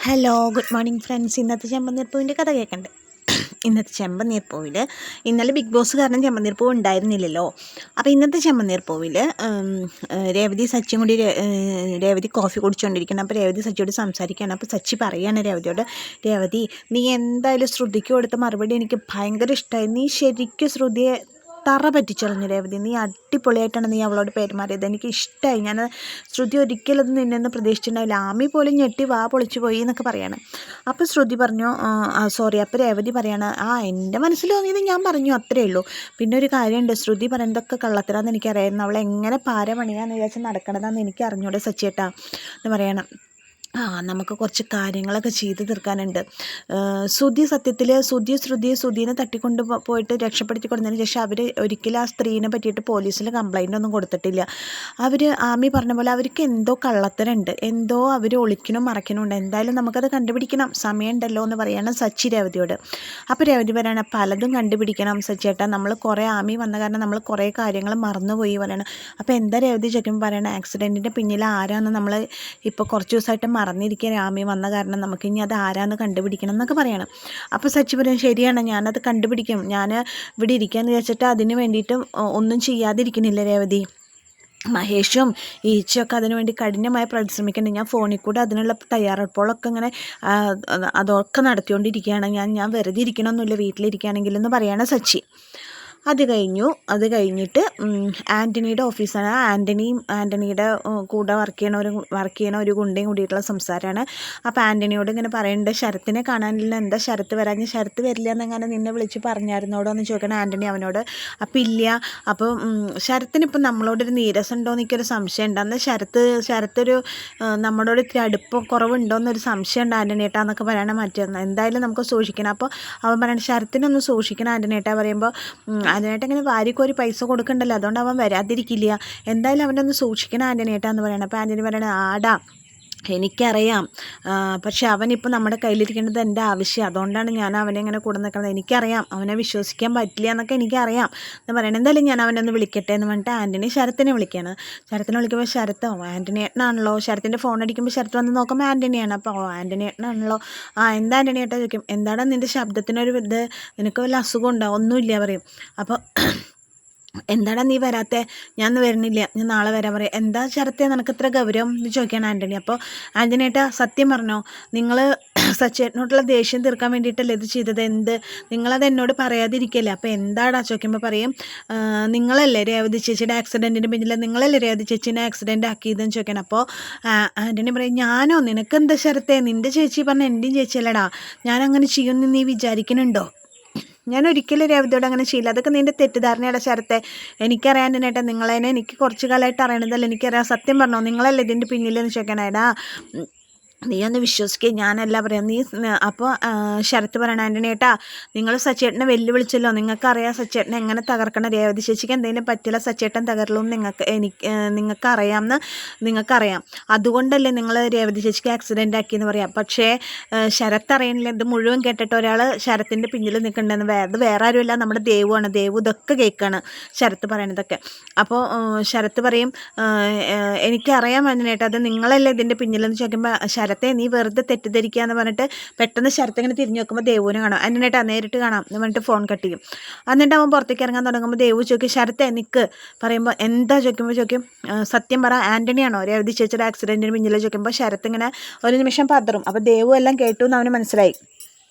Hello, good morning friends. ഇന്നത്തെ ചെമ്പനീർപ്പൂവിൻ്റെ കഥ കേൾക്കണ്ടേ? ഇന്നത്തെ ചെമ്പനീർപ്പൂവിൽ ഇന്നലെ ബിഗ് ബോസ് കാരണം ചെമ്പനീർപ്പൂവ് ഉണ്ടായിരുന്നില്ലല്ലോ. അപ്പോൾ ഇന്നത്തെ ചെമ്പനീർപ്പൂവിൽ രേവതി സച്ചിയും കൂടി രേവതി കോഫി കുടിച്ചുകൊണ്ടിരിക്കണം. അപ്പോൾ രേവതി സച്ചിയോട് സംസാരിക്കുകയാണ്. അപ്പോൾ സച്ചി പറയുകയാണ് രേവതിയോട്, രേവതി നീ എന്തായാലും ശ്രുതിക്ക് കൊടുത്ത മറുപടി എനിക്ക് ഭയങ്കര ഇഷ്ടമായി. നീ ശരിക്കും ശ്രുതിയെ തറ പറ്റിച്ചളഞ്ഞു രേവതി. നീ അടിപൊളിയായിട്ടാണ് നീ അവളോട് പെരുമാറിയത്. എനിക്ക് ഇഷ്ടമായി. ഞാൻ ശ്രുതി ഒരിക്കലും അത് നിന്നെന്ന് പ്രതീക്ഷിച്ചിട്ടുണ്ടാവില്ല. ആമി പോലും ഞെട്ടി വാ പൊളിച്ചു പോയി എന്നൊക്കെ പറയാണ്. അപ്പോൾ ശ്രുതി പറഞ്ഞു സോറി. അപ്പോൾ രേവതി പറയാണ്, എൻ്റെ മനസ്സിൽ തോന്നിയത് ഞാൻ പറഞ്ഞു, അത്രയേ ഉള്ളൂ. പിന്നെ ഒരു കാര്യമുണ്ട്, ശ്രുതി പറയുന്നതൊക്കെ കള്ളത്തരാന്ന് എനിക്കറിയായിരുന്നു. അവളെ എങ്ങനെ പാര പണിയാന്ന് വിചാരിച്ച് നടക്കണതാന്ന് എനിക്ക് അറിഞ്ഞൂടെ സച്ചിയേട്ടാ എന്ന് പറയണം. നമുക്ക് കുറച്ച് കാര്യങ്ങളൊക്കെ ചെയ്ത് തീർക്കാനുണ്ട്. സത്യത്തിൽ ശ്രുതിനെ തട്ടിക്കൊണ്ട് പോയിട്ട് രക്ഷപ്പെടുത്തി കൊടുത്തതിന് ശേഷം അവർ ഒരിക്കലും ആ സ്ത്രീനെ പറ്റിയിട്ട് പോലീസിൽ കംപ്ലൈൻ്റ് ഒന്നും കൊടുത്തിട്ടില്ല. ആമി പറഞ്ഞ പോലെ അവർക്ക് എന്തോ കള്ളത്തരമുണ്ട്, എന്തോ അവർ ഒളിക്കണോ മറയ്ക്കണമുണ്ട്. എന്തായാലും നമുക്കത് കണ്ടുപിടിക്കണം, സമയമുണ്ടല്ലോ എന്ന് പറയാണ് സച്ചി രേവതിയോട്. അപ്പോൾ രേവതി പറയണം, പലതും കണ്ടുപിടിക്കണം സച്ചിയേട്ടാ, നമ്മൾ കുറേ ആമി വന്ന കാരണം നമ്മൾ കുറേ കാര്യങ്ങൾ മറന്നുപോയി പറയണം. അപ്പോൾ എന്താ രേവതി ചോദിക്കുമ്പോൾ പറയണം, ആക്സിഡൻറ്റിൻ്റെ പിന്നിൽ ആരാന്ന് നമ്മൾ ഇപ്പോൾ കുറച്ച് ദിവസമായിട്ട് മറന്നിരിക്കുക, ആമി വന്ന കാരണം നമുക്ക് ഇനി അത് ആരാന്ന് കണ്ടുപിടിക്കണം എന്നൊക്കെ പറയണം. അപ്പോൾ സച്ചി പറയും, ശരിയാണ്, ഞാനത് കണ്ടുപിടിക്കും. ഞാൻ ഇവിടെ ഇരിക്കാമെന്ന് വിചാരിച്ചിട്ട് അതിന് വേണ്ടിയിട്ട് ഒന്നും ചെയ്യാതിരിക്കുന്നില്ല രേവതി. മഹേഷും ഈച്ചയൊക്കെ അതിനു വേണ്ടി കഠിനമായി പരിശ്രമിക്കുന്നുണ്ട്. ഞാൻ ഫോണിൽ കൂടെ അതിനുള്ള തയ്യാറെടുപ്പുകളൊക്കെ ഇങ്ങനെ അതൊക്കെ നടത്തിക്കൊണ്ടിരിക്കുകയാണ്. ഞാൻ വെറുതെ ഇരിക്കണമെന്നില്ല വീട്ടിലിരിക്കുകയാണെങ്കിലെന്ന് പറയാണ് സച്ചി. അത് കഴിഞ്ഞിട്ട് ആൻ്റണിയുടെ ഓഫീസാണ്. ആൻ്റണിയുടെ കൂടെ വർക്ക് ചെയ്യണ ഒരു ഗുണ്ടയും കൂടിയിട്ടുള്ള സംസാരമാണ്. അപ്പോൾ ആൻ്റണിയോട് ഇങ്ങനെ പറയുന്നുണ്ട്, ശരത്തിനെ കാണാനില്ല, എന്താ ശരത്ത് വരാഞ്ഞ്? ശരത്ത് വരില്ല എന്നെങ്ങനെ നിന്നെ വിളിച്ച് പറഞ്ഞായിരുന്നോടോ എന്ന് ചോദിക്കണം ആൻ്റണി അവനോട്. അപ്പോൾ ഇല്ല. അപ്പോൾ ശരത്തിനിപ്പോൾ നമ്മളോടൊരു നീരസം ഉണ്ടോ എന്നൊരു സംശയം ഉണ്ട്. അന്ന് ശരത്തൊരു നമ്മളോട് ഇത്തിരി അടുപ്പം കുറവുണ്ടോ എന്നൊരു സംശയം ഉണ്ട് ആൻ്റണിയേട്ടാ എന്നൊക്കെ പറയണം. എന്തായാലും നമുക്ക് സൂക്ഷിക്കണം. അപ്പോൾ അവൻ പറയണം, ശരത്തിനൊന്ന് സൂക്ഷിക്കണം ആൻ്റണിയേട്ടാ. പറയുമ്പോൾ അതിനായിട്ട് ഇങ്ങനെ വാരിക്കോരി പൈസ കൊടുക്കണ്ടല്ലോ, അതുകൊണ്ട് അവൻ വരാതിരിക്കില്ല. എന്തായാലും അവനൊന്ന് സൂക്ഷിക്കണം ആൻ്റണിയേട്ടാ എന്ന് പറയണം. അപ്പോൾ ആൻ്റണി പറയണത്, ആടാ എനിക്കറിയാം, പക്ഷെ അവനിപ്പോൾ നമ്മുടെ കയ്യിലിരിക്കേണ്ടത് എൻ്റെ ആവശ്യം, അതുകൊണ്ടാണ് ഞാൻ അവനെ ഇങ്ങനെ കൂടെ നിൽക്കുന്നത്. എനിക്കറിയാം അവനെ വിശ്വസിക്കാൻ പറ്റില്ല എന്നൊക്കെ എനിക്കറിയാം എന്ന് പറയണം. എന്തായാലും ഞാൻ അവനൊന്ന് വിളിക്കട്ടെ എന്ന് പറഞ്ഞിട്ട് ആൻ്റണി ശരത്തിനെ വിളിക്കുകയാണ്. ശരത്തിനെ വിളിക്കുമ്പോൾ ശരത്തോ ആൻ്റണി ഏട്ടനാണല്ലോ. ശരത്തിൻ്റെ ഫോൺ അടിക്കുമ്പോൾ ശരത്ത് വന്ന് നോക്കുമ്പോൾ ആൻ്റണിയാണ്. അപ്പോൾ ആൻ്റണി ഏട്ടനാണല്ലോ. എന്താ ആൻ്റണി ഏട്ടാ ചോദിക്കും, എന്താണ് നിൻ്റെ ശബ്ദത്തിനൊരു ഇത്, നിനക്ക് വല്ല അസുഖം ഉണ്ടോ? ഒന്നുമില്ല പറയും. അപ്പോൾ എന്താടാ നീ വരാത്തെ? ഞാൻ വരുന്നില്ല, ഞാൻ നാളെ വരാൻ പറയാം. എന്താ ശരത്തെ നിനക്ക് ഇത്ര ഗൗരവം എന്ന് ചോദിക്കുകയാണ് ആൻ്റണി. അപ്പോൾ ആൻ്റണി ഏട്ടാ സത്യം പറഞ്ഞോ, നിങ്ങൾ സച്ചേട്ടനോട്ടുള്ള ദേഷ്യം തീർക്കാൻ വേണ്ടിയിട്ടല്ലേ ഇത് ചെയ്തത്? നിങ്ങളത് എന്നോട് പറയാതിരിക്കല്ലേ? അപ്പോൾ എന്താടാ ചോദിക്കുമ്പോൾ പറയും, നിങ്ങളല്ലേ രേവതി ചേച്ചിയുടെ ആക്സിഡൻറ്റിന് പിന്നിൽ, നിങ്ങളല്ലേ രേവതി ചേച്ചീനെ ആക്സിഡൻറ്റ് ആക്കിയതെന്ന് ചോദിക്കണം. അപ്പോൾ ആൻ്റണി പറയും, ഞാനോ? നിനക്കെന്താ ശരത്തെ? നിൻ്റെ ചേച്ചി പറഞ്ഞ എൻ്റെയും ചേച്ചിയല്ലടാ, ഞാനങ്ങനെ ചെയ്യുമെന്ന് നീ വിചാരിക്കുന്നുണ്ടോ? ഞാൻ ഒരിക്കലും രേവതിയോട് അങ്ങനെ ചെയ്യില്ല. അതൊക്കെ നിൻ്റെ തെറ്റിദ്ധാരണയുടെ ശരത്തെ. എനിക്കറിയാൻ തന്നെയേട്ടാ, നിങ്ങളതിനെ എനിക്ക് കുറച്ച് കാലമായിട്ട് അറിയണതല്ല, എനിക്കറിയാം. സത്യം പറഞ്ഞോ, നിങ്ങളല്ലേ ഇതിൻ്റെ പിന്നിലെന്ന് ചോദിക്കണേടാ. നീ ഒന്ന് വിശ്വസിക്കുക, ഞാനല്ല പറയാം. അപ്പോൾ ശരത്ത് പറയണ, ആൻ്റണി ഏട്ടാ നിങ്ങൾ സച്ചേട്ടനെ വെല്ലുവിളിച്ചല്ലോ, നിങ്ങൾക്കറിയാം സച്ചേട്ടനെ എങ്ങനെ തകർക്കണം. രേവതി ചേച്ചിക്ക് എന്തെങ്കിലും പറ്റില്ല, സച്ചേട്ടൻ തകർന്നു നിങ്ങൾക്കറിയാം. അതുകൊണ്ടല്ലേ നിങ്ങൾ രേവതി ചേച്ചിക്ക് ആക്സിഡൻ്റ് ആക്കിയെന്ന് പറയാം. പക്ഷേ ശരത്ത് അറിയണില്ല. ഇത് മുഴുവൻ കേട്ടിട്ട് ഒരാൾ ശരത്തിൻ്റെ പിന്നിൽ നിൽക്കണ്ടെന്ന്. അത് വേറെ ആരുമല്ല, നമ്മുടെ ദേവുവാണ്. ദേവു ഇതൊക്കെ കേൾക്കുകയാണ് ശരത്ത് പറയണതൊക്കെ. അപ്പോൾ ശരത്ത് പറയും, എനിക്കറിയാം ആൻ്റണി ഏട്ടാ, അത് നിങ്ങളല്ലേ ഇതിൻ്റെ പിന്നിലെന്ന് ചോദിക്കുമ്പോൾ ശരത്തെ നീ വെറുതെ തെറ്റിദ്ധരിക്കുക എന്ന് പറഞ്ഞിട്ട് പെട്ടെന്ന് ശരത്ത് ഇങ്ങനെ തിരിഞ്ഞു നോക്കുമ്പോൾ ദേവുവിനെ കാണാം. ആൻ്റണിയേട്ടാ നേരിട്ട് കാണാം എന്ന് പറഞ്ഞിട്ട് ഫോൺ കട്ട് ചെയ്യും. എന്നിട്ട് അവൻ പുറത്തേക്ക് ഇറങ്ങാൻ തുടങ്ങുമ്പോൾ ദേവു ചോദിക്കും, ശരത്തെ നിൽക്ക്. പറയുമ്പോൾ എന്താ ചോദിക്കും, സത്യം പറ, ആൻ്റണിയാണോ രേവതി ചേച്ചിയുടെ ആക്സിഡൻറ്റിന് പിന്നിൽ ചോദിക്കുമ്പോൾ ശരത്ത് ഇങ്ങനെ ഒരു നിമിഷം പതറും. അപ്പോൾ ദേവു എല്ലാം കേട്ടു എന്ന് അവന് മനസ്സിലായി.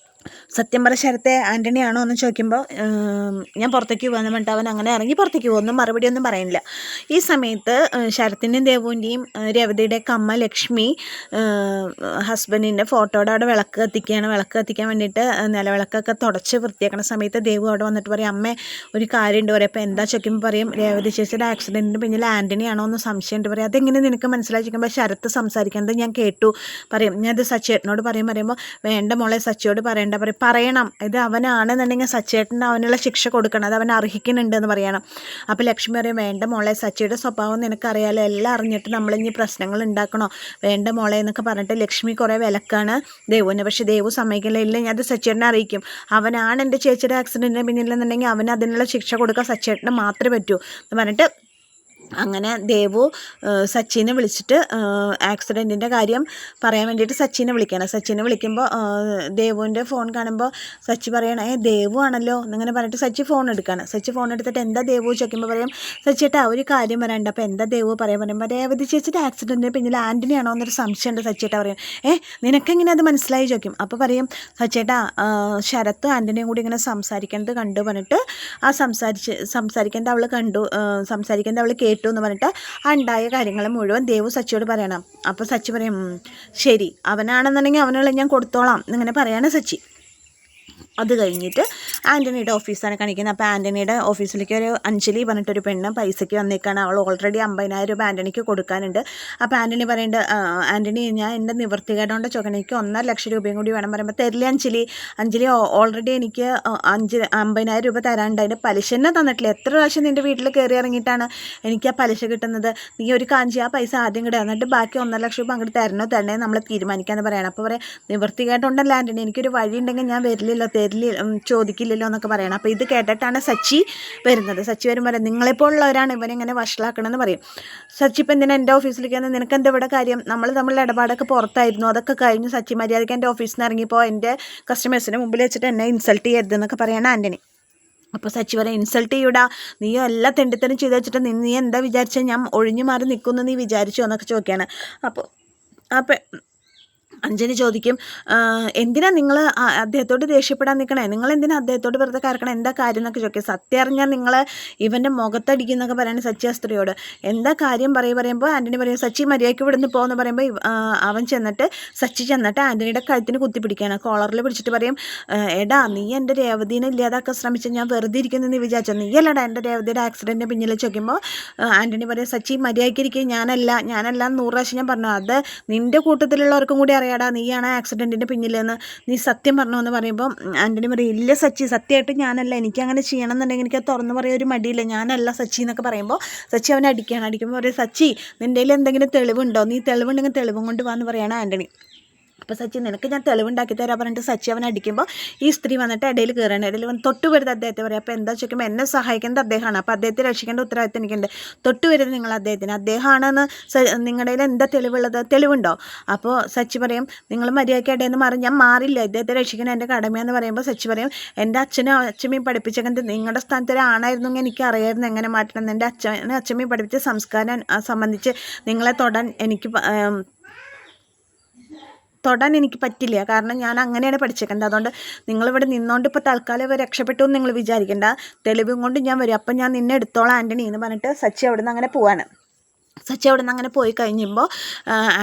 സത്യം പറ ശരത്തെ, ആൻ്റണി ആണോ എന്ന് ചോദിക്കുമ്പോൾ ഞാൻ പുറത്തേക്ക് പോകാൻ പറഞ്ഞിട്ട് അവൻ അങ്ങനെ ഇറങ്ങി പുറത്തേക്ക് പോകും. മറുപടി ഒന്നും പറയുന്നില്ല. ഈ സമയത്ത് ശരത്തിൻ്റെയും ദേവുവിൻ്റെയും രേവതിയുടെ അമ്മ ലക്ഷ്മി ഹസ്ബൻഡിൻ്റെ ഫോട്ടോയുടെ അവിടെ വിളക്ക് കത്തിക്കാൻ വേണ്ടിയിട്ട് നിലവിളക്കൊക്കെ തുടച്ച് വൃത്തിയാക്കുന്ന സമയത്ത് ദേവു അവിടെ വന്നിട്ട് പറയും, അമ്മേ ഒരു കാര്യമുണ്ട് പറയും. അപ്പോൾ എന്താ ചോദിക്കുമ്പോൾ പറയും, രേവതി ചേച്ചിയുടെ ആക്സിഡൻറ്റിന് പിന്നിൽ ആൻ്റണി ആണോ എന്ന് സംശയമുണ്ട് പറയും. അതെങ്ങനെ നിനക്ക് മനസ്സിലായി ചോദിക്കുമ്പോൾ ശരത്ത് സംസാരിക്കുന്നത് ഞാൻ കേട്ടു പറയും. ഞാനത് സച്ചേട്ടനോട് പറയുമ്പോൾ വേണ്ട മോളെ, സച്ചിയോട് പറയണം, ഇത് അവനാണെന്നുണ്ടെങ്കിൽ സച്ചേട്ടൻ്റെ അവനുള്ള ശിക്ഷ കൊടുക്കണം, അത് അവൻ അർഹിക്കുന്നുണ്ടെന്ന് പറയണം. അപ്പോൾ ലക്ഷ്മി പറയും, വേണ്ട മോളെ, സച്ചിയുടെ സ്വഭാവം നിനക്കറിയാലോ, എല്ലാം അറിഞ്ഞിട്ട് നമ്മളിനി പ്രശ്നങ്ങൾ ഉണ്ടാക്കണോ, വേണ്ട മോളെ എന്നൊക്കെ പറഞ്ഞിട്ട് ലക്ഷ്മി കുറേ വിലക്കാണ് ദേവുവിന്. പക്ഷേ ദേവു സമ്മതിക്കില്ല, ഞാൻ അത് സച്ചേട്ടനെ അറിയിക്കും, അവനാണ് എൻ്റെ ചേച്ചിയുടെ ആക്സിഡൻറ്റിന് പിന്നിലെന്നുണ്ടെങ്കിൽ അവന് അതിനുള്ള ശിക്ഷ കൊടുക്കാൻ സച്ചേട്ടന് മാത്രമേ പറ്റൂ എന്ന് പറഞ്ഞിട്ട് അങ്ങനെ ദേവു സച്ചിനെ വിളിച്ചിട്ട് ആക്സിഡൻറ്റിൻ്റെ കാര്യം പറയാൻ വേണ്ടിയിട്ട് സച്ചിനെ വിളിക്കണം. സച്ചിനെ വിളിക്കുമ്പോൾ ദേവുവിൻ്റെ ഫോൺ കാണുമ്പോൾ സച്ചി പറയണം, ദേവു ആണല്ലോ എന്നിങ്ങനെ പറഞ്ഞിട്ട് സച്ചി ഫോൺ എടുക്കുകയാണ്. സച്ചി ഫോൺ എടുത്തിട്ട് എന്താ ദേവു ചോദിക്കുമ്പോൾ പറയും, സച്ചിയേട്ടാ ഒരു കാര്യം പറയാനുണ്ട്. അപ്പോൾ എന്താ ദേവു പറയുമ്പോൾ രേവതി ചേച്ചിയുടെ ആക്സിഡൻറ്റിന് പിന്നിൽ ആൻ്റണി ആണോ എന്നൊരു സംശയമുണ്ട് സച്ചിയേട്ടാ പറയും. നിനക്കെങ്ങനെ അത് മനസ്സിലായി ചോദിക്കും. അപ്പോൾ പറയും, സച്ചിയേട്ടാ ശരത്തും ആൻ്റണിയും കൂടി ഇങ്ങനെ സംസാരിക്കുന്നത് കണ്ടു പറഞ്ഞിട്ട് സംസാരിക്കേണ്ട അവൾ കണ്ടു, സംസാരിക്കേണ്ട അവൾ കേട്ടു എന്ന് പറഞ്ഞിട്ട് ആ ഉണ്ടായ കാര്യങ്ങൾ മുഴുവൻ ദേവു സച്ചിയോട് പറയണം. അപ്പോൾ സച്ചി പറയും, ശരി അവനാണെന്നുണ്ടെങ്കിൽ അവനുള്ള ഞാൻ കൊടുത്തോളാം എന്നിങ്ങനെ പറയാണ് സച്ചി. അത് കഴിഞ്ഞിട്ട് ആൻ്റണിയുടെ ഓഫീസാണ് കാണിക്കുന്നത്. അപ്പോൾ ആൻ്റണിയുടെ ഓഫീസിലേക്ക് ഒരു അഞ്ജലി പറഞ്ഞിട്ടൊരു പെണ്ണ് പൈസയ്ക്ക് വന്നേക്കാണ്. അവൾ ഓൾറെഡി 50,000 രൂപ ആൻ്റണിക്ക് കൊടുക്കാനുണ്ട്. അപ്പോൾ ആൻ്റണി പറയുന്നുണ്ട്, ആൻ്റണി ഞാൻ എൻ്റെ നിവൃത്തികേടുകൊണ്ട് ചോദിക്കണം, എനിക്ക് 1,50,000 രൂപയും കൂടി വേണം പറയുമ്പോൾ, തരില്ല അഞ്ജലി ഓൾറെഡി എനിക്ക് 50,000 രൂപ തരാനുണ്ട്, അതിൻ്റെ പലിശ തന്നെ തന്നിട്ടില്ല. എത്ര പ്രാവശ്യം നിൻ്റെ വീട്ടിൽ കയറി ഇറങ്ങിയിട്ടാണ് എനിക്ക് ആ പലിശ കിട്ടുന്നത്. നീ ഒരു കാഞ്ചി ആ പൈസ ആദ്യം കിട്ടുക, എന്നിട്ട് ബാക്കി 1,50,000 രൂപ അങ്ങോട്ട് തരണേ നമ്മൾ തീരുമാനിക്കാമെന്ന് പറയണം. അപ്പോൾ പറയാം, നിവൃത്തികേടുണ്ടല്ലോ ആൻ്റണി, എനിക്കൊരു വഴി ഉണ്ടെങ്കിൽ ഞാൻ വരില്ലല്ലോ, ചോദിക്കില്ലല്ലോ എന്നൊക്കെ പറയണം. അപ്പോൾ ഇത് കേട്ടിട്ടാണ് സച്ചി വരുന്നത്. സച്ചി വരുമ്പോൾ നിങ്ങളെപ്പോലുള്ളവരാണ് ഇവനിങ്ങനെ വഷളാക്കണമെന്ന് പറയും. സച്ചി ഇപ്പം എന്തിനാ എൻ്റെ ഓഫീസിലേക്ക് വന്ന്, നിനക്ക് എന്താ ഇവിടെ കാര്യം, നമ്മളുടെ ഇടപാടൊക്കെ പുറത്തായിരുന്നു, അതൊക്കെ കഴിഞ്ഞ് സച്ചി മര്യാദയ്ക്ക് എൻ്റെ ഓഫീസിൽ നിന്ന് ഇറങ്ങിയപ്പോൾ എൻ്റെ കസ്റ്റമേഴ്സിന് മുമ്പിൽ വെച്ചിട്ട് എന്നെ ഇൻസൾട്ട് ചെയ്യരുതെന്നൊക്കെ പറയണം ആൻ്റണി. അപ്പോൾ സച്ചി പറയാം, ഇൻസൾട്ട് ചെയ്യൂടാ, നീയോ എല്ലാ തെണ്ടിത്തരം ചെയ്ത് വെച്ചിട്ട് നീ എന്താ വിചാരിച്ചാൽ ഞാൻ ഒഴിഞ്ഞു മാറി നിൽക്കുമെന്ന് നീ വിചാരിച്ചോ എന്നൊക്കെ ചോദിക്കുകയാണ്. അപ്പോൾ അഞ്ജലി ചോദിക്കും, എന്തിനാ നിങ്ങൾ അദ്ദേഹത്തോട് ദേഷ്യപ്പെടാൻ നിൽക്കണേ, നിങ്ങൾ എന്തിനാ അദ്ദേഹത്തോട് വെറുതെ കറക്കണം, എന്താ കാര്യം എന്നൊക്കെ ചോദിക്കും. സത്യം അറിഞ്ഞാൽ നിങ്ങൾ ഇവൻ്റെ മുഖത്തടിക്കുന്നൊക്കെ പറയാൻ സച്ചി ആ സ്ത്രീയോട്. എന്താ കാര്യം പറയുമ്പോൾ ആൻ്റണി പറയും, സച്ചി മര്യാദയ്ക്ക് ഇവിടുന്ന് പോകുമെന്ന് പറയുമ്പോൾ സച്ചി ചെന്നിട്ട് ആൻ്റണിയുടെ കഴുത്തിന് കുത്തിപ്പിടിക്കുകയാണ്. കോളറിൽ പിടിച്ചിട്ട് പറയും, എടാ നീ എൻ്റെ രേവതിനെ ഇല്ലാതാക്കാൻ ശ്രമിച്ച ഞാൻ വെറുതെ ഇരിക്കുന്നു വിചാരിച്ചോ, നീയല്ലടാ എൻ്റെ രേവതിയുടെ ആക്സിഡൻറ്റിന് പിന്നിൽ ചോദിക്കുമ്പോൾ ആൻ്റണി പറയും, സച്ചി മര്യാദയ്ക്ക് ഇരിക്കും, ഞാനല്ല 100 പ്രാവശ്യം ഞാൻ പറഞ്ഞു, അത് നിൻ്റെ കൂട്ടത്തിലുള്ളവർക്കും കൂടി അറിയാടാ നീയാണ് ആക്സിഡൻറ്റിൻ്റെ പിന്നിലെന്ന്, നീ സത്യം പറഞ്ഞോ എന്ന് പറയുമ്പോൾ ആൻ്റണി പറയും, ഇല്ല സച്ചി സത്യമായിട്ട് ഞാനല്ല, എനിക്കങ്ങനെ ചെയ്യണം എന്നുണ്ടെങ്കിൽ എനിക്ക് തുറന്ന് പറയാൻ ഒരു മടിയില്ല, ഞാനല്ല സച്ചി എന്നൊക്കെ പറയുമ്പോൾ സച്ചി അവനെ അടിക്കുമ്പോൾ പറയും, സച്ചി നിൻ്റെ കയ്യിൽ എന്തെങ്കിലും തെളിവുണ്ടോ, നീ തെളിവുണ്ടെങ്കിൽ തെളിവും കൊണ്ട് വാന്ന് പറയണം ആൻ്റണി. അപ്പോൾ സച്ചി നിനക്ക് ഞാൻ തെളിവുണ്ടാക്കി തരാൻ പറഞ്ഞിട്ട് സച്ചി അവൻ അടിക്കുമ്പോൾ ഈ സ്ത്രീ വന്നിട്ട് ഇടയിൽ കയറണം. ഇടയിൽ വന്ന് തൊട്ട് വരുന്നത് അദ്ദേഹത്തെ പറയും. അപ്പോൾ എന്താ ചോദിക്കുമ്പോൾ എന്നെ സഹായിക്കേണ്ടത് അദ്ദേഹമാണ്, അപ്പോൾ അദ്ദേഹത്തെ രക്ഷിക്കേണ്ട ഉത്തരവാദിത്തം എനിക്കുണ്ട്, തൊട്ട് വരുന്നത് നിങ്ങൾ അദ്ദേഹമാണെന്ന് നിങ്ങളുടെ കയ്യിൽ എന്താ തെളിവുള്ളത്, തെളിവുണ്ടോ? അപ്പോൾ സച്ചി പറയും, നിങ്ങൾ മര്യാദയ്ക്ക് ഇടയിൽ നിന്ന് മാറി, ഞാൻ മാറില്ല, ഇദ്ദേഹത്തെ രക്ഷിക്കണം എൻ്റെ കടമയെന്ന് പറയുമ്പോൾ സച്ചി പറയും, എൻ്റെ അച്ഛനും അച്ഛമ്മയും പഠിപ്പിച്ചത് നിങ്ങളുടെ സ്ഥാനത്ത് ഒരു ആണായിരുന്നെങ്കിൽ എനിക്ക് അറിയായിരുന്നു എങ്ങനെ മാറ്റണം, എൻ്റെ അച്ഛനും അച്ഛമ്മയും പഠിപ്പിച്ച സംസ്കാരം സംബന്ധിച്ച് നിങ്ങളെ തൊടാൻ എനിക്ക് പറ്റില്ല, കാരണം ഞാൻ അങ്ങനെയാണ് പഠിച്ചേക്കേണ്ടത്. അതുകൊണ്ട് നിങ്ങളിവിടെ നിന്നുകൊണ്ട് ഇപ്പോൾ തൽക്കാലം ഇവർ രക്ഷപ്പെട്ടു എന്ന് നിങ്ങൾ വിചാരിക്കേണ്ട, തെളിവും കൊണ്ട് ഞാൻ വരും, അപ്പം ഞാൻ നിന്നെ എടുത്തോളാം ആൻ്റണി എന്ന് പറഞ്ഞിട്ട് സച്ചി അവിടെ നിന്ന് അങ്ങനെ പോവാണ്. സച്ചി അവിടെ നിന്ന് അങ്ങനെ പോയി കഴിയുമ്പോൾ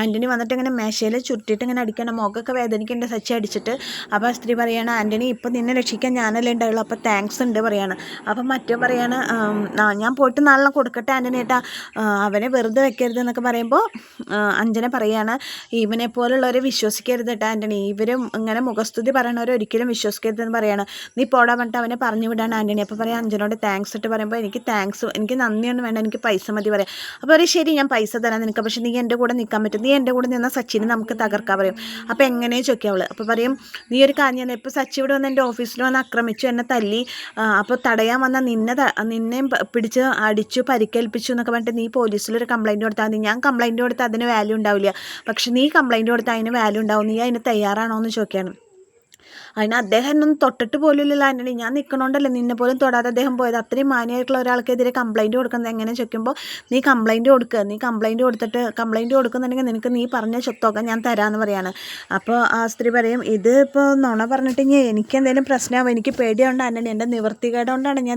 ആൻ്റണി വന്നിട്ട് ഇങ്ങനെ മേശയിൽ ചുരുട്ടിയിട്ട് ഇങ്ങനെ അടിക്കണം, മുഖമൊക്കെ വേദനിക്കുന്നുണ്ട് സച്ചി അടിച്ചിട്ട്. അപ്പോൾ ആ സ്ത്രീ പറയുകയാണ്, ആൻ്റണി ഇപ്പം നിന്നെ രക്ഷിക്കാൻ ഞാനല്ലേ ഉണ്ടായുള്ളൂ, അപ്പോൾ താങ്ക്സ് ഉണ്ട് പറയാണ്. അപ്പം മറ്റേ പറയാണ്, ഞാൻ പോയിട്ട് നാളെ കൊടുക്കട്ടെ ആൻ്റണി ഏട്ടാ, അവനെ വെറുതെ വെക്കരുത് എന്നൊക്കെ പറയുമ്പോൾ അഞ്ജന പറയാണ്, ഇവനെ പോലുള്ളവരെ വിശ്വസിക്കരുത് കേട്ടോ ആൻ്റണി, ഇവരും ഇങ്ങനെ മുഖസ്തുതി പറയണവരെ ഒരിക്കലും വിശ്വസിക്കരുതെന്ന് പറയാണ്. നീ പോടാൻ പറഞ്ഞിട്ട് അവനെ പറഞ്ഞു വിടാണ് ആൻ്റണി. അപ്പോൾ പറയാം അഞ്ജനോട് താങ്ക്സ് ഇട്ട് പറയുമ്പോൾ എനിക്ക് നന്ദിയൊന്നും വേണ്ട, എനിക്ക് പൈസ മതി പറയാം. അപ്പോൾ പറയും, ശരി ഞാൻ പൈസ തരാൻ നിനക്ക്, പക്ഷേ നീ എൻ്റെ കൂടെ നിൽക്കാൻ പറ്റും, നീ എൻ്റെ കൂടെ നിന്നാൽ സച്ചിനെ നമുക്ക് തകർക്കാൻ പറയും. അപ്പോൾ എങ്ങനെയാണ് ചോദിക്കുക അവൾ. അപ്പോൾ പറയും, നീ ഒരു കാര്യം, ഇപ്പോൾ സച്ചി ഇവിടെ വന്ന് എൻ്റെ ഓഫീസിൽ വന്ന് ആക്രമിച്ചു, എന്നെ തല്ലി, അപ്പോൾ തടയാൻ വന്നാൽ നിന്നെയും പിടിച്ച് അടിച്ചു പരിക്കേൽപ്പിച്ചു എന്നൊക്കെ പറഞ്ഞിട്ട് നീ പോലീസിലൊരു കംപ്ലയിൻറ്റ് കൊടുത്താൽ മതി, ഞാൻ കംപ്ലയിൻറ്റ് കൊടുത്താൽ അതിന് വാല്യൂ ഉണ്ടാവില്ല, പക്ഷേ നീ കംപ്ലയിൻറ്റ് കൊടുത്താൽ അതിന് വാല്യൂ ഉണ്ടാവും, നീ അതിന് തയ്യാറാണോ എന്ന് ചോദിക്കുകയാണ്. അതിന് അദ്ദേഹം എന്നൊന്നും തൊട്ടിട്ട് പോലുമില്ല ആൻ്റണി, ഞാൻ നിൽക്കണോണ്ടല്ലേ നിന്നെ പോലും തൊടാതെ അദ്ദേഹം പോയത്, അത്രയും മാന്യമായിട്ടുള്ള ഒരാൾക്കെതിരെ കംപ്ലയിൻറ്റ് കൊടുക്കുന്നത് എങ്ങനെ ചോദിക്കുമ്പോൾ നീ കംപ്ലയിൻറ്റ് കൊടുക്കുന്നുണ്ടെങ്കിൽ നിനക്ക് നീ പറഞ്ഞ സ്വത്തൊക്കെ ഞാൻ തരാമെന്ന് പറയാണ്. അപ്പോൾ ആ സ്ത്രീ പറയും, ഇത് ഇപ്പോൾ നുണ പറഞ്ഞിട്ടെങ്കിൽ എനിക്ക് എന്തെങ്കിലും പ്രശ്നമാവും, എനിക്ക് പേടിയുണ്ട് ആൻ്റണി, എൻ്റെ നിവൃത്തികേടുകൊണ്ടാണ് ഞാൻ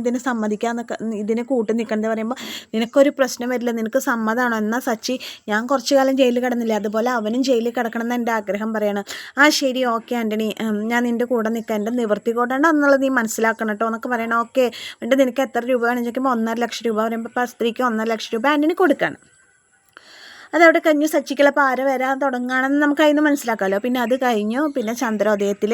ഇതിനെ കൂട്ടി നിൽക്കുന്നത് പറയുമ്പോൾ നിനക്കൊരു പ്രശ്നം വരില്ല, നിനക്ക് സമ്മതമാണോ, എന്നാൽ സച്ചി ഞാൻ കുറച്ച് കാലം ജയിലിൽ കിടന്നില്ല, അതുപോലെ അവനും ജയിലിൽ കിടക്കണം എന്ന് എൻ്റെ ആഗ്രഹം പറയാണ്. ശരി ഓക്കെ ആൻ്റണി, ഞാൻ നിൻ്റെ കൂടെ നിൽക്കാൻ, എൻ്റെ നിവൃത്തി കൊണ്ടാണ് എന്നുള്ളത് നീ മനസ്സിലാക്കണം കേട്ടോ എന്നൊക്കെ പറയണം. ഓക്കെ എന്നിട്ട് നിനക്ക് എത്ര രൂപ വേണമെന്ന് ചോദിക്കുമ്പോൾ 1,50,000 രൂപ പറയുമ്പോൾ അപ്പോൾ ആ സ്ത്രീക്ക് 1,50,000 രൂപ ആൻ്റണി കൊടുക്കുകയാണ്. അതവിടെ കഴിഞ്ഞു. സച്ചിക്കുള്ള പാര വരാൻ തുടങ്ങുകയാണെന്ന് നമുക്ക് അതിന് മനസ്സിലാക്കാമല്ലോ. പിന്നെ അത് കഴിഞ്ഞു. പിന്നെ ചന്ദ്രോദയത്തിൽ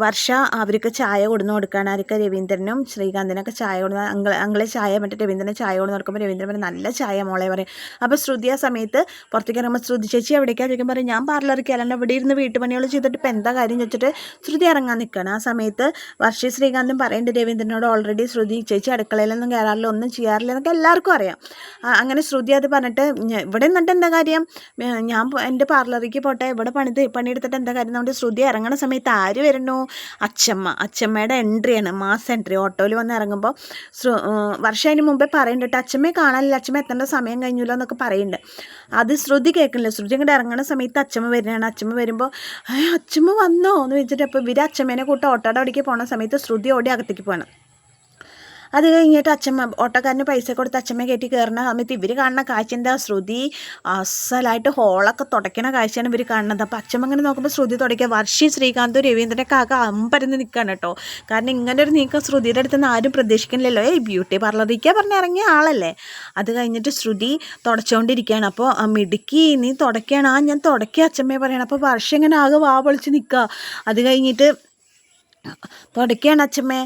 വർഷ അവർക്ക് ചായ കൊടുന്ന് കൊടുക്കുകയാണ്. ആർക്ക്? രവീന്ദ്രനും ശ്രീകാന്തിനൊക്കെ ചായ കൊടുന്ന് അങ്ങളെ ചായ മറ്റേ രവീന്ദ്രനെ ചായ കൊടുന്ന് കൊടുക്കുമ്പോൾ രവീന്ദ്രൻ പറയും നല്ല ചായ മോളെ പറയും. അപ്പോൾ ശ്രുതി ആ സമയത്ത് പുറത്തേക്ക് ഇറങ്ങുമ്പോൾ ശ്രുതി ചേച്ചി എവിടേക്കാണ് ചോദിക്കുമ്പോൾ പറയും ഞാൻ പാർലറിൽ അല്ലാണ്ട് ഇവിടെ ഇരുന്ന് വീട്ടുപണികൾ ചെയ്തിട്ട് ഇപ്പം എന്താ കാര്യം ചോദിച്ചിട്ട് ശ്രുതി ഇറങ്ങാൻ നിൽക്കുകയാണ്. ആ സമയത്ത് വർഷ ശ്രീകാന്തും പറയുന്നുണ്ട് രവീന്ദ്രനോട് ഓൾറെഡി ശ്രുതി ചേച്ചി അടുക്കളയിലൊന്നും കയറാറില്ല, ഒന്നും ചെയ്യാറില്ല എന്നൊക്കെ എല്ലാവർക്കും അറിയാം. അങ്ങനെ ശ്രുതി അത് പറഞ്ഞിട്ട് ഇവിടെ നിന്നിട്ട് എന്താ കാര്യം, ഞാൻ എൻ്റെ പാർലറിലേക്ക് പോട്ടെ, ഇവിടെ പണിയെടുത്തിട്ട് എന്താ കാര്യം. നമ്മുടെ ശ്രുതി ഇറങ്ങുന്ന സമയത്ത് ആര് വരുന്നു? അച്ചമ്മയുടെ എൻട്രിയാണ്, മാസ് എൻട്രി. ഓട്ടോയിൽ വന്ന് ഇറങ്ങുമ്പോൾ വർഷം അതിന് മുമ്പേ പറയുന്നുണ്ട് അച്ചമ്മയെ കാണാനില്ല, അച്ചമ്മ എത്തേണ്ട സമയം കഴിഞ്ഞല്ലോ എന്നൊക്കെ പറയുന്നുണ്ട്. അത് ശ്രുതി കേൾക്കണില്ല. ശ്രുതി ഇങ്ങോട്ട് ഇറങ്ങുന്ന സമയത്ത് അച്ചമ്മ വരുന്നതാണ്. അച്ചമ്മ വരുമ്പോൾ അച്ചമ്മ വന്നോ എന്ന് വെച്ചിട്ട് അപ്പോൾ ഇവർ അച്ചമ്മേനെ കൂട്ട് ഓട്ടോയുടെ അവിടേക്ക് പോകുന്ന സമയത്ത് ശ്രുതി ഓടി അകത്തേക്ക് പോകണം. അത് കഴിഞ്ഞിട്ട് അച്ചമ്മ ഓട്ടോക്കാരന് പൈസ കൊടുത്ത് അച്ചമ്മ കയറ്റി കയറുന്ന സമയത്ത് ഇവർ കാണുന്ന കാഴ്ച എന്താ? ശ്രുതി അസലായിട്ട് ഹോളൊക്കെ തുടയ്ക്കണ കാഴ്ചയാണ് ഇവർ കാണുന്നത്. അപ്പോൾ അച്ചമ്മ ഇങ്ങനെ നോക്കുമ്പോൾ ശ്രുതി തുടയ്ക്കുക. വർഷി ശ്രീകാന്തും രവീന്ദ്രനൊക്കെ ആകെ അമ്പരന്ന് നിൽക്കുകയാണ് കേട്ടോ. കാരണം ഇങ്ങനെ ഒരു നീക്കം ശ്രുതിയുടെ അടുത്ത് നിന്ന് ആരും പ്രതീക്ഷിക്കുന്നില്ലല്ലോ. ബ്യൂട്ടി പാർലറിലേക്ക് പറഞ്ഞിറങ്ങിയ ആളല്ലേ. അത് കഴിഞ്ഞിട്ട് ശ്രുതി തുടച്ചുകൊണ്ടിരിക്കുകയാണ്. അപ്പോൾ മിടുക്കി നീ തുടയ്ക്കുകയാണ്. ഞാൻ തുടയ്ക്കുക അച്ചമ്മയെ പറയണം. അപ്പോൾ വർഷ ഇങ്ങനെ ആകെ വാ പൊളിച്ച് നിൽക്കുക. അത് കഴിഞ്ഞിട്ട് തുടയ്ക്കുകയാണ് അച്ചമ്മേ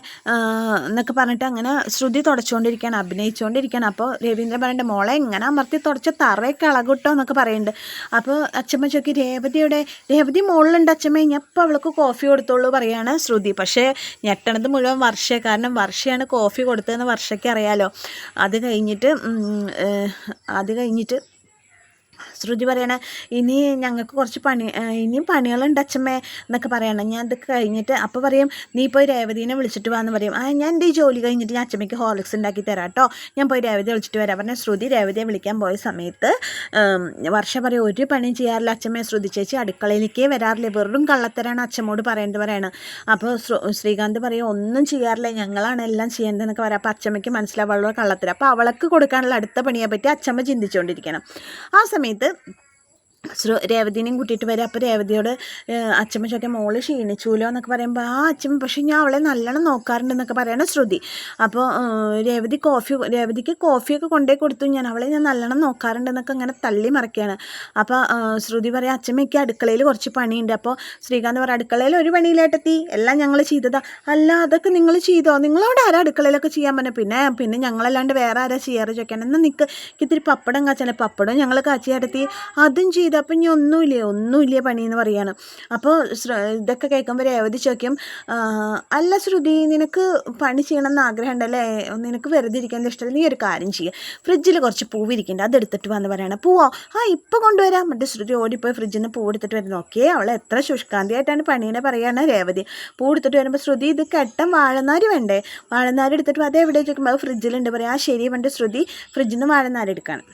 എന്നൊക്കെ പറഞ്ഞിട്ട് അങ്ങനെ ശ്രുതി തുടച്ചുകൊണ്ടിരിക്കുകയാണ്, അഭിനയിച്ചുകൊണ്ടിരിക്കുകയാണ്. അപ്പോൾ രവീന്ദ്രൻ പറയണ്ട മോളെ ഇങ്ങനെ അമർത്തി തുടച്ച തറയൊക്കെ ഇളകിട്ടോ എന്നൊക്കെ പറയുന്നുണ്ട്. അപ്പോൾ അച്ചമ്മ ചോദിക്കി രേവതി മുകളിലുണ്ട് അച്ചമ്മ, ഞാൻ ഇപ്പോൾ അവൾക്ക് കോഫി കൊടുത്തോളൂ പറയാണ് ശ്രുതി. പക്ഷേ ഞെട്ടണത് മുഴുവൻ വർഷ, കാരണം വർഷയാണ് കോഫി കൊടുത്തതെന്ന് വർഷയ്ക്ക് അറിയാലോ. അത് കഴിഞ്ഞിട്ട് ശ്രുതി പറയണേ ഇനി ഞങ്ങൾക്ക് കുറച്ച് ഇനിയും പണികളുണ്ട് അച്ചമ്മേ എന്നൊക്കെ പറയണം. ഞാൻ ഇതൊക്കെ കഴിഞ്ഞിട്ട് അപ്പോൾ പറയും നീ പോയി രേവതിനെ വിളിച്ചിട്ട് വാന്ന് പറയും. ഞാൻ എൻ്റെ ഈ ജോലി കഴിഞ്ഞിട്ട് ഞാൻ അച്ചമ്മയ്ക്ക് ഹോർലിക്സ് ഉണ്ടാക്കി തരാം കേട്ടോ, ഞാൻ പോയി രേവതിയെ വിളിച്ചിട്ട് വരാം പറഞ്ഞാൽ ശ്രുതി രേവതിയെ വിളിക്കാൻ പോയ സമയത്ത് വർഷ പറയും ഒരു പണിയും ചെയ്യാറില്ല അച്ചമ്മയെ, ശ്രുതി ചേച്ചി അടുക്കളയിലേക്കേ വരാറില്ല, വെറും കള്ളത്തരാണ് അച്ചമ്മോട് പറയാണ്. അപ്പോൾ ശ്രീകാന്ത് പറയും ഒന്നും ചെയ്യാറില്ല, ഞങ്ങളാണ് എല്ലാം ചെയ്യേണ്ടതെന്നൊക്കെ പറയാം. അപ്പോൾ അച്ചമ്മയ്ക്ക് മനസ്സിലാവുള്ള കള്ളത്തരം. അപ്പോൾ അവൾക്ക് കൊടുക്കാനുള്ള അടുത്ത പണിയെ പറ്റി അച്ചമ്മ ചിന്തിച്ചുകൊണ്ടിരിക്കണം. ആ സമയത്ത് രേവതിനെയും കൂട്ടിയിട്ട് വരും. അപ്പോൾ രേവതിയോട് അച്ചമ്മ ചോദിക്കാൻ മോള് ക്ഷീണിച്ചൂലോ എന്നൊക്കെ പറയുമ്പോൾ അച്ചമ്മ പക്ഷേ ഞാൻ അവളെ നല്ലോണം നോക്കാറുണ്ടെന്നൊക്കെ പറയണം ശ്രുതി. അപ്പോൾ രേവതിക്ക് കോഫിയൊക്കെ കൊണ്ടുപോയി കൊടുത്തു, ഞാൻ നല്ലോണം നോക്കാറുണ്ടെന്നൊക്കെ അങ്ങനെ തള്ളി മറിക്കുകയാണ്. അപ്പോൾ ശ്രുതി പറയാം അച്ചമ്മയ്ക്ക് അടുക്കളയിൽ കുറച്ച് പണിയുണ്ട്. അപ്പോൾ ശ്രീകാന്ത് പറയാം അടുക്കളയിൽ ഒരു പണിയിലേട്ടെത്തി, എല്ലാം ഞങ്ങൾ ചെയ്തതാ. അല്ല അതൊക്കെ നിങ്ങൾ ചെയ്തോ, നിങ്ങളോട് ആരാ അടുക്കളയിലൊക്കെ ചെയ്യാൻ പറഞ്ഞത്? പിന്നെ ഞങ്ങളല്ലാണ്ട് വേറെ ആരാ ചെയ്യാറ് ചോദിക്കാൻ. എന്നാൽ നിൽക്ക് ഇത്തിരി പപ്പടം കാച്ചാൽ പപ്പടം ഞങ്ങൾ കാച്ചിയാടെത്തി, അതും ചെയ്തു. അപ്പം ഇനി ഒന്നുമില്ല പണിയെന്ന് പറയാണ്. അപ്പോൾ ഇതൊക്കെ കേൾക്കുമ്പോൾ രേവതി ചോദിക്കും അല്ല ശ്രുതി നിനക്ക് പണി ചെയ്യണമെന്ന് ആഗ്രഹം ഉണ്ടല്ലേ, നിനക്ക് വെറുതെ ഇരിക്കാൻ ഇഷ്ടമല്ല, നീ ഒരു കാര്യം ചെയ്യുക, ഫ്രിഡ്ജിൽ കുറച്ച് പൂവിരിക്കുന്നുണ്ട് അതെടുത്തിട്ട് വന്ന് പറയണം. പൂവോ? ഇപ്പം കൊണ്ടുവരാം. മറ്റേ ശ്രുതി ഓടിപ്പോയി ഫ്രിഡ്ജിൽ നിന്ന് പൂ എടുത്തിട്ട് വരുന്നു. ഓക്കെ അവൾ എത്ര ശുഷ്കാന്തിയായിട്ടാണ് പണീനെ പറയാണ് രേവതി. പൂ എടുത്തിട്ട് വരുമ്പോൾ ശ്രുതി ഇത് കെട്ടം വാഴനാര് വേണ്ടേ, വാഴനാര് എടുത്തിട്ട് അതെവിടെ ചോദിക്കുമ്പോൾ അത് ഫ്രിഡ്ജിലുണ്ട് പറയാം. ശരി പണ്ട് ശ്രുതി ഫ്രിഡ്ജിൽ നിന്ന് വാഴനാര് എടുക്കുകയാണ്.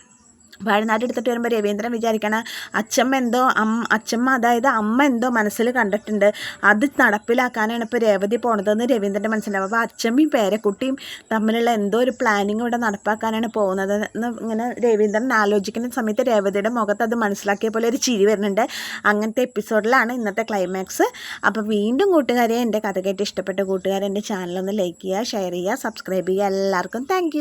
വാഴനാട് എടുത്തിട്ട് വരുമ്പോൾ രവീന്ദ്രൻ വിചാരിക്കണം അച്ചമ്മ അതായത് അമ്മ എന്തോ മനസ്സിൽ കണ്ടിട്ടുണ്ട്, അത് നടപ്പിലാക്കാനാണ് ഇപ്പോൾ രേവതി പോണതെന്ന് രവീന്ദ്രൻ്റെ മനസ്സിലാവും. അപ്പോൾ അച്ചമ്മയും പേരക്കുട്ടിയും തമ്മിലുള്ള എന്തോ ഒരു പ്ലാനിങ് ഇവിടെ നടപ്പാക്കാനാണ് പോകുന്നത് എന്ന് ഇങ്ങനെ രവീന്ദ്രൻ ആലോചിക്കുന്ന സമയത്ത് രേവതിയുടെ മുഖത്ത് അത് മനസ്സിലാക്കിയ പോലെ ഒരു ചിരി വരുന്നുണ്ട്. അങ്ങനത്തെ എപ്പിസോഡിലാണ് ഇന്നത്തെ ക്ലൈമാക്സ്. അപ്പോൾ വീണ്ടും കൂട്ടുകാരെ, എൻ്റെ കഥ കേട്ട് ഇഷ്ടപ്പെട്ട കൂട്ടുകാരെ എൻ്റെ ചാനലൊന്ന് ലൈക്ക് ചെയ്യുക, ഷെയർ ചെയ്യുക, സബ്സ്ക്രൈബ് ചെയ്യുക. എല്ലാവർക്കും താങ്ക്